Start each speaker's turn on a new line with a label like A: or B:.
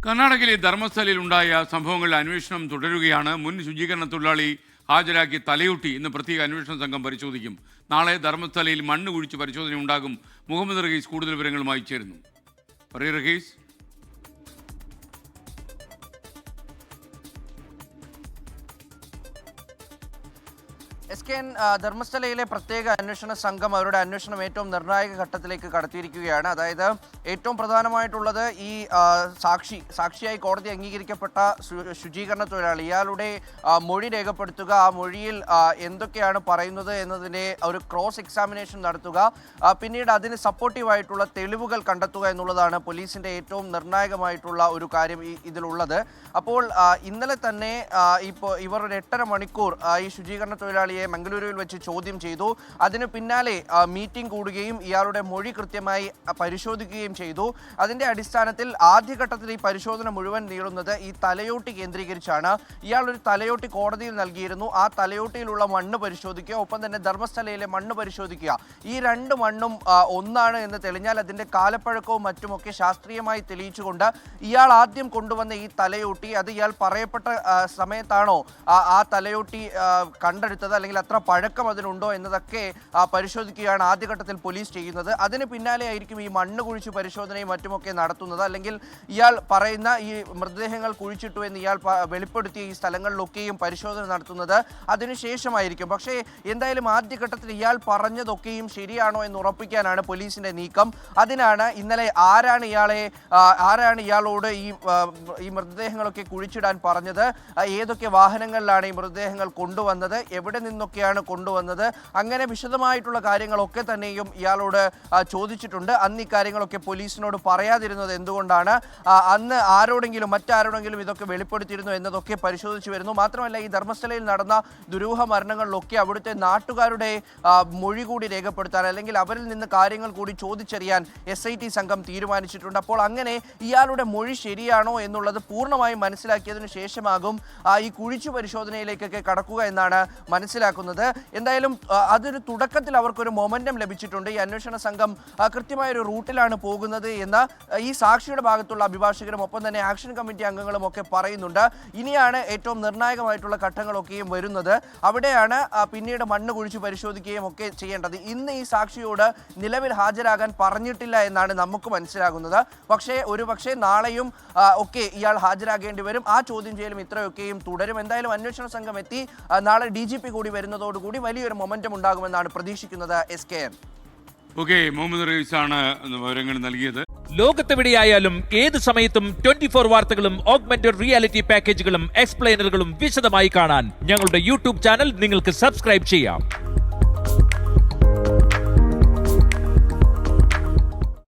A: കർണാടകയിലെ ധർമ്മസ്ഥലയിലുണ്ടായ സംഭവങ്ങളിൽ അന്വേഷണം തുടരുകയാണ്. മുൻ ശുചീകരണ തൊഴിലാളി ഹാജരാക്കിയ തലയൂട്ടി ഇന്ന് പ്രത്യേക അന്വേഷണ സംഘം പരിശോധിക്കും. നാളെ ധർമ്മസ്ഥലയിൽ മണ്ണ് കുഴിച്ച് പരിശോധന ഉണ്ടാകും. മുഹമ്മദ് റഹീസ് കൂടുതൽ വിവരങ്ങളുമായി ചേരുന്നു. റഹീസ്.
B: SKN ധർമ്മസ്ഥലയിലെ പ്രത്യേക അന്വേഷണ സംഘം അവരുടെ അന്വേഷണം ഏറ്റവും നിർണായക ഘട്ടത്തിലേക്ക് കടത്തിയിരിക്കുകയാണ്. അതായത് ഏറ്റവും പ്രധാനമായിട്ടുള്ളത് ഈ സാക്ഷിയായി കോടതി അംഗീകരിക്കപ്പെട്ട ശുചീകരണ തൊഴിലാളി ഇയാളുടെ മൊഴി രേഖപ്പെടുത്തുക, ആ മൊഴിയിൽ എന്തൊക്കെയാണ് പറയുന്നത് എന്നതിൻ്റെ ഒരു ക്രോസ് എക്സാമിനേഷൻ നടത്തുക, പിന്നീട് അതിന് സപ്പോർട്ടീവായിട്ടുള്ള തെളിവുകൾ കണ്ടെത്തുക എന്നുള്ളതാണ് പോലീസിൻ്റെ ഏറ്റവും നിർണായകമായിട്ടുള്ള ഒരു കാര്യം ഇതിലുള്ളത്. അപ്പോൾ ഇന്നലെ തന്നെ ഇവർ ഒരു 8.5 മണിക്കൂർ ഈ ശുചീകരണ തൊഴിലാളിയെ മംഗളൂരുവിൽ വെച്ച് ചോദ്യം ചെയ്തു. അതിന് പിന്നാലെ മീറ്റിംഗ് കൂടുകയും ഇയാളുടെ മൊഴി കൃത്യമായി പരിശോധിക്കുകയും ചെയ്തു. അതിൻ്റെ അടിസ്ഥാനത്തിൽ ആദ്യഘട്ടത്തിൽ ഈ പരിശോധന മുഴുവൻ നീളുന്നത് ഈ തലയോട്ടി കേന്ദ്രീകരിച്ചാണ്. ഇയാളൊരു തലയോട്ടി കോടതിയിൽ നൽകിയിരുന്നു. ആ തലയോട്ടിയിലുള്ള മണ്ണ് പരിശോധിക്കുക, ഒപ്പം തന്നെ ധർമ്മസ്ഥലയിലെ മണ്ണ് പരിശോധിക്കുക. ഈ രണ്ട് മണ്ണും ഒന്നാണ് എന്ന് തെളിഞ്ഞാൽ അതിൻ്റെ കാലപ്പഴക്കവും മറ്റുമൊക്കെ ശാസ്ത്രീയമായി തെളിയിച്ചുകൊണ്ട് ഇയാൾ ആദ്യം കൊണ്ടുവന്ന ഈ തലയോട്ടി അത് ഇയാൾ പറയപ്പെട്ട സമയത്താണോ ആ തലയോട്ടി കണ്ടെടുത്തത്, അല്ലെങ്കിൽ അത്ര പഴക്കം അതിനുണ്ടോ എന്നതൊക്കെ പരിശോധിക്കുകയാണ് ആദ്യഘട്ടത്തിൽ പോലീസ് ചെയ്യുന്നത്. അതിന് പിന്നാലെ ആയിരിക്കും ഈ മണ്ണ് കുഴിച്ച് പരിശോധനയും മറ്റുമൊക്കെ നടത്തുന്നത്. അല്ലെങ്കിൽ ഇയാൾ പറയുന്ന ഈ മൃതദേഹങ്ങൾ കുഴിച്ചിട്ടു എന്ന് ഇയാൾ വെളിപ്പെടുത്തിയ ഈ സ്ഥലങ്ങളിലൊക്കെയും പരിശോധന നടത്തുന്നത് അതിനുശേഷമായിരിക്കും. പക്ഷേ എന്തായാലും ആദ്യഘട്ടത്തിൽ ഇയാൾ പറഞ്ഞതൊക്കെയും ശരിയാണോ എന്ന് ഉറപ്പിക്കാനാണ് പോലീസിന്റെ നീക്കം. അതിനാണ് ഇന്നലെ ആരാണ് ഇയാളോട് ഈ മൃതദേഹങ്ങളൊക്കെ കുഴിച്ചിടാൻ പറഞ്ഞത്, ഏതൊക്കെ വാഹനങ്ങളിലാണ് ഈ മൃതദേഹങ്ങൾ കൊണ്ടുവന്നത്, എവിടെ നിന്നൊക്കെയാണ് കൊണ്ടുവന്നത്, അങ്ങനെ വിശദമായിട്ടുള്ള കാര്യങ്ങളൊക്കെ തന്നെയും ഇയാളോട് ചോദിച്ചിട്ടുണ്ട്. അന്ന് ഈ കാര്യങ്ങളൊക്കെ പോലീസിനോട് പറയാതിരുന്നത് എന്തുകൊണ്ടാണ്, അന്ന് മറ്റാരോടെങ്കിലും ഇതൊക്കെ വെളിപ്പെടുത്തിയിരുന്നു എന്നതൊക്കെ പരിശോധിച്ചു വരുന്നു. മാത്രമല്ല ഈ ധർമ്മസ്ഥലയിൽ നടന്ന ദുരൂഹ മരണങ്ങളിലൊക്കെ അവിടുത്തെ നാട്ടുകാരുടെ മൊഴി കൂടി രേഖപ്പെടുത്താൻ, അല്ലെങ്കിൽ അവരിൽ നിന്ന് കാര്യങ്ങൾ കൂടി ചോദിച്ചറിയാൻ SIT സംഘം തീരുമാനിച്ചിട്ടുണ്ട്. അപ്പോൾ അങ്ങനെ ഇയാളുടെ മൊഴി ശരിയാണോ എന്നുള്ളത് പൂർണ്ണമായും മനസ്സിലാക്കിയതിനു ശേഷമാകും ഈ കുഴിച്ചു പരിശോധനയിലേക്കൊക്കെ കടക്കുക എന്നാണ് മനസ്സിലാക്കുന്നത്. എന്തായാലും അതൊരു തുടക്കത്തിൽ അവർക്കൊരു മൊമെന്റം ലഭിച്ചിട്ടുണ്ട്. ഈ അന്വേഷണ സംഘം കൃത്യമായൊരു റൂട്ടിലാണ് പോകുന്നത് എന്ന് ഈ സാക്ഷിയുടെ ഭാഗത്തുള്ള അഭിഭാഷകരും ഒപ്പം തന്നെ ആക്ഷൻ കമ്മിറ്റി അംഗങ്ങളും ഒക്കെ പറയുന്നുണ്ട്. ഇനിയാണ് ഏറ്റവും നിർണായകമായിട്ടുള്ള ഘട്ടങ്ങളൊക്കെയും വരുന്നത്. അവിടെയാണ് പിന്നീട് മണ്ണ് കുഴിച്ച് പരിശോധിക്കുകയും ഒക്കെ ചെയ്യേണ്ടത്. ഇന്ന് ഈ സാക്ഷിയോട് നിലവിൽ ഹാജരാകാൻ പറഞ്ഞിട്ടില്ല എന്നാണ് നമുക്ക് മനസ്സിലാകുന്നത്. പക്ഷേ നാളെയും ഒക്കെ ഇയാൾ ഹാജരാകേണ്ടി വരും. ആ ചോദ്യം ചെയ്യലും ഇത്രയൊക്കെയും തുടരും. എന്തായാലും അന്വേഷണ സംഘം എത്തി നാളെ DGP കൂടി വരുന്നതോടുകൂടി വലിയൊരു മൊമെന്റം ഉണ്ടാകുമെന്നാണ് പ്രതീക്ഷിക്കുന്നത്. SKN.
A: മുഹമ്മദ് റഹീസ് ആണ് വിവരങ്ങൾ നൽകിയത്.
C: ലോകത്തെവിടെയായാലും ഏത് സമയത്തും 24 വാർത്തകളും ഓഗ്മെന്റഡ് റിയാലിറ്റി പാക്കേജുകളും എക്സ്പ്ലെയിനറുകളും വിശദമായി കാണാൻ ഞങ്ങളുടെ YouTube ചാനൽ നിങ്ങൾക്ക് സബ്സ്ക്രൈബ് ചെയ്യാം.